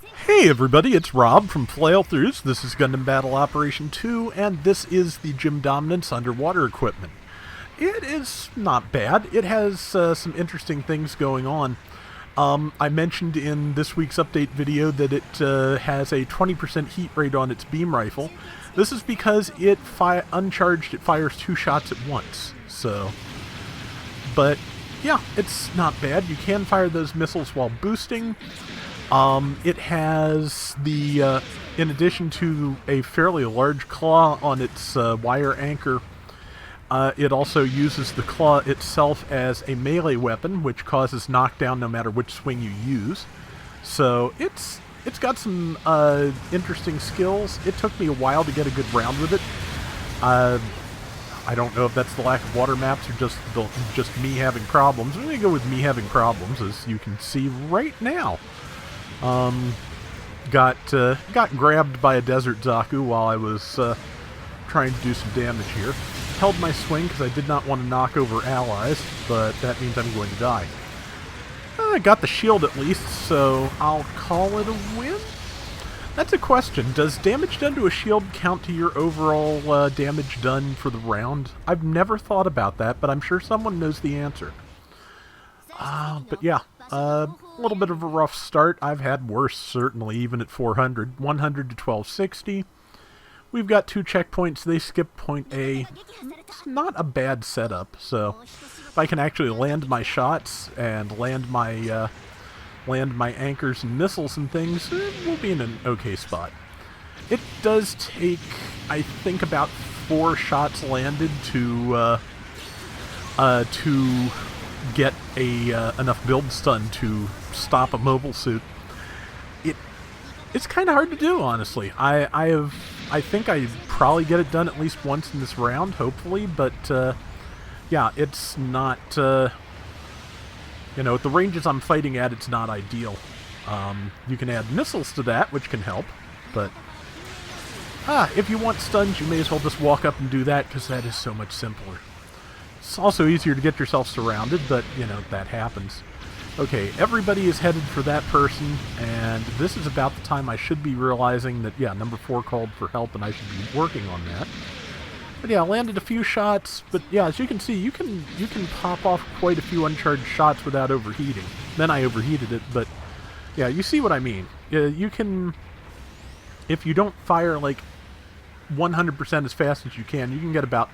Hey everybody, it's Rob from Flailthroughs. This is Gundam Battle Operation 2, and this is the Gym Dominance underwater equipment. It is not bad. It has some interesting things going on. I mentioned in this week's update video that it has a 20% heat rate on its beam rifle. This is because it uncharged, it fires 2 shots at once. But yeah, it's not bad. You can fire those missiles while boosting. It has the, in addition to a fairly large claw on its wire anchor, it also uses the claw itself as a melee weapon, which causes knockdown no matter which swing you use. So it's got some interesting skills. It took me a while to get a good round with it. I don't know if that's the lack of water maps or just me having problems. I'm going to go with me having problems, as you can see right now. Got grabbed by a desert Zaku while I was trying to do some damage here. Held my swing because I did not want to knock over allies, but that means I'm going to die. I got the shield at least, so I'll call it a win? That's a question. Does damage done to a shield count to your overall damage done for the round? I've never thought about that, but I'm sure someone knows the answer. But yeah, a little bit of a rough start. I've had worse, certainly, even at 400. 100 to 1260. We've got 2 checkpoints. They skip point A. It's not a bad setup, so if I can actually land my shots and land my anchors and missiles and things, we'll be in an okay spot. It does take, I think, about 4 shots landed to get enough build stun to stop a mobile suit. It's kind of hard to do, honestly. I think I probably get it done at least once in this round, hopefully, but yeah, it's not, at the ranges I'm fighting at, it's not ideal. You can add missiles to that, which can help, but if you want stuns, you may as well just walk up and do that, because that is so much simpler. It's also easier to get yourself surrounded, but, that happens. Okay, everybody is headed for that person, and this is about the time I should be realizing that, yeah, number 4 called for help, and I should be working on that. But yeah, I landed a few shots, but yeah, as you can see, you can pop off quite a few uncharged shots without overheating. Then I overheated it, but yeah, you see what I mean. You can, if you don't fire like 100% as fast as you can get about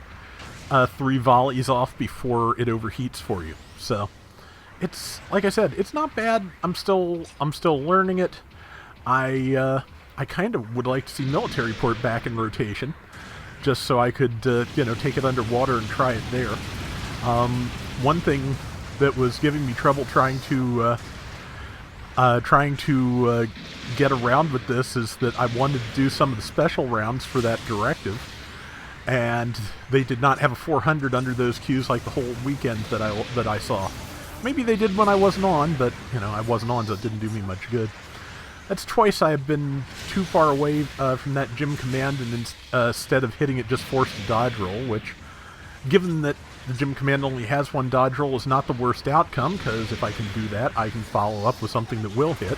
3 volleys off before it overheats for you. So it's, like I said, it's not bad. I'm still learning it. I kind of would like to see military port back in rotation, just so I could take it underwater and try it there. One thing that was giving me trouble trying to get around with this is that I wanted to do some of the special rounds for that directive, and they did not have a 400 under those queues like the whole weekend that I saw. Maybe they did when I wasn't on, but I wasn't on, so it didn't do me much good. That's twice I have been too far away from that gym command, and instead of hitting it, just forced a dodge roll, which, given that the gym command only has 1 dodge roll, is not the worst outcome, because if I can do that, I can follow up with something that will hit.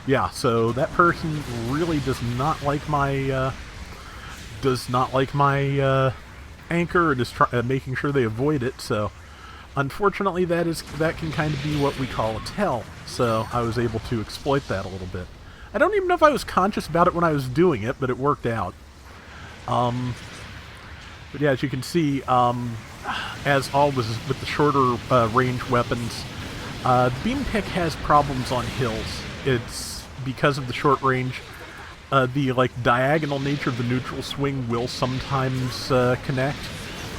Yeah, so that person really does not like my anchor, and is making sure they avoid it, so unfortunately that can kind of be what we call a tell, so I was able to exploit that a little bit. I don't even know if I was conscious about it when I was doing it, but it worked out. But yeah, as you can see, as always with the shorter range weapons, the beam pick has problems on hills. It's because of the short range. The diagonal nature of the neutral swing will sometimes connect,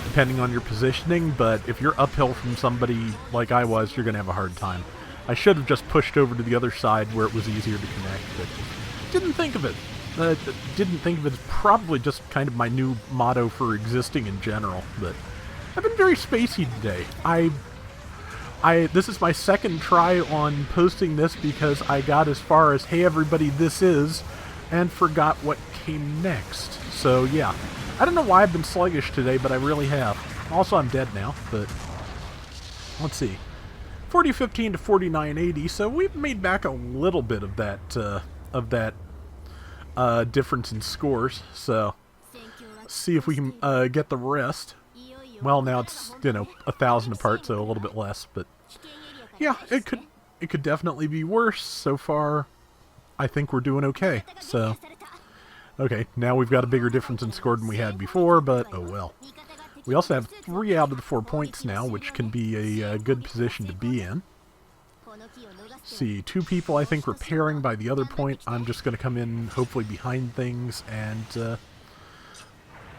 depending on your positioning, but if you're uphill from somebody like I was, you're going to have a hard time. I should have just pushed over to the other side where it was easier to connect, but didn't think of it. Didn't think of it as probably just kind of my new motto for existing in general, but I've been very spacey today. This is my second try on posting this because I got as far as, hey everybody, this is, and forgot what came next. So yeah, I don't know why I've been sluggish today, but I really have. Also, I'm dead now, but let's see. 4015 to 4980, so we've made back a little bit of that of that difference in scores. So see if we can get the rest. Well, now it's 1,000 apart, so a little bit less, but yeah, it could definitely be worse. So far, I think we're doing okay. So okay, now we've got a bigger difference in score than we had before, but oh well. We also have 3 out of the 4 points now, which can be a good position to be in. See, 2 people I think repairing by the other point. I'm just going to come in hopefully behind things and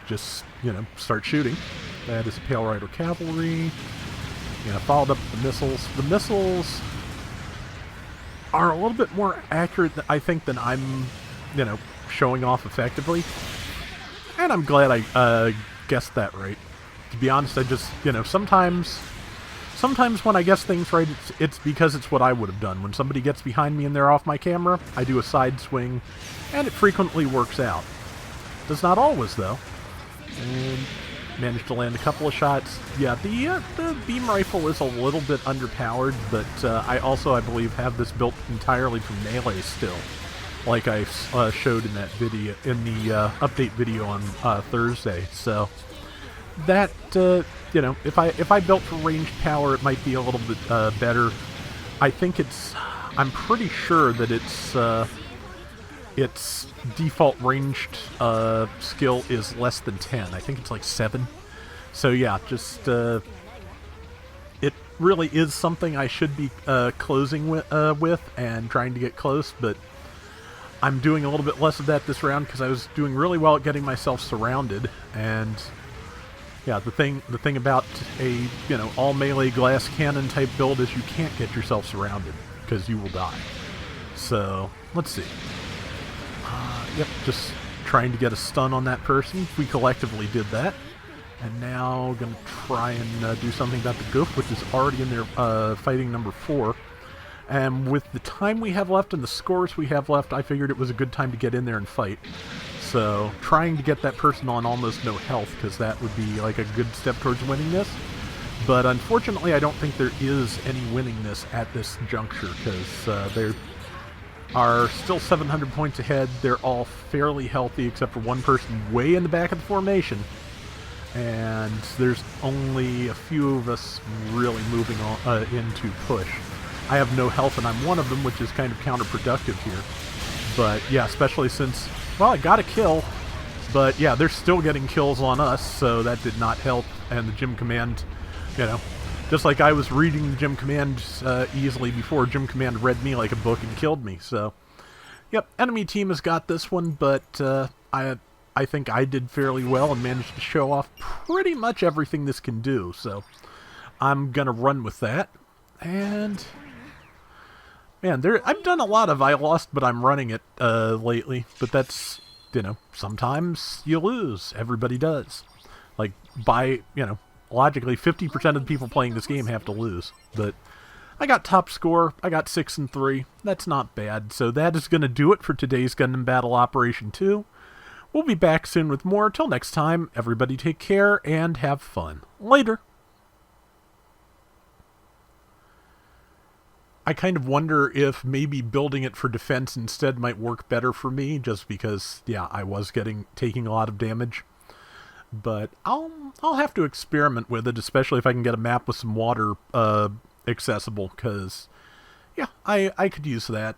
just, start shooting. That is Pale Rider Cavalry. Followed up with the missiles. The missiles are a little bit more accurate, I think, than I'm, showing off effectively. And I'm glad I guessed that right. To be honest, I just, sometimes when I guess things right, it's because it's what I would have done. When somebody gets behind me and they're off my camera, I do a side swing, and it frequently works out. Does not always, though. And managed to land a couple of shots. Yeah, the beam rifle is a little bit underpowered, but I believe, have this built entirely from melee still, like I showed in that video, in the update video on Thursday. So that if I built for ranged power, it might be a little bit better. I'm pretty sure that its default ranged skill is less than 10. I think it's like 7. So yeah, just it really is something I should be closing with and trying to get close, but I'm doing a little bit less of that this round because I was doing really well at getting myself surrounded. And yeah, the thing about a all melee glass cannon type build is you can't get yourself surrounded because you will die. So let's see. Yep, just trying to get a stun on that person. We collectively did that. And now going to try and do something about the goof, which is already in there fighting number 4. And with the time we have left and the scores we have left, I figured it was a good time to get in there and fight. So trying to get that person on almost no health, because that would be like a good step towards winning this. But unfortunately, I don't think there is any winning this at this juncture, because they're are still 700 points ahead. They're all fairly healthy, except for one person way in the back of the formation. And there's only a few of us really moving on, in to push. I have no health, and I'm one of them, which is kind of counterproductive here. But yeah, especially since, well, I got a kill, but yeah, they're still getting kills on us, so that did not help. And the Gym Command, just like I was reading Gym Command easily before, Gym Command read me like a book and killed me. So, yep, enemy team has got this one, but I think I did fairly well and managed to show off pretty much everything this can do. So, I'm gonna run with that. And man, I've done a lot of I lost, but I'm running it lately. But that's, sometimes you lose. Everybody does. Like, logically, 50% of the people playing this game have to lose. But I got top score. I got 6-3. That's not bad. So that is going to do it for today's Gundam Battle Operation 2. We'll be back soon with more. Till next time, everybody take care and have fun. Later. I kind of wonder if maybe building it for defense instead might work better for me, just because, yeah, I was taking a lot of damage. But I'll have to experiment with it, especially if I can get a map with some water accessible, because, yeah, I could use that.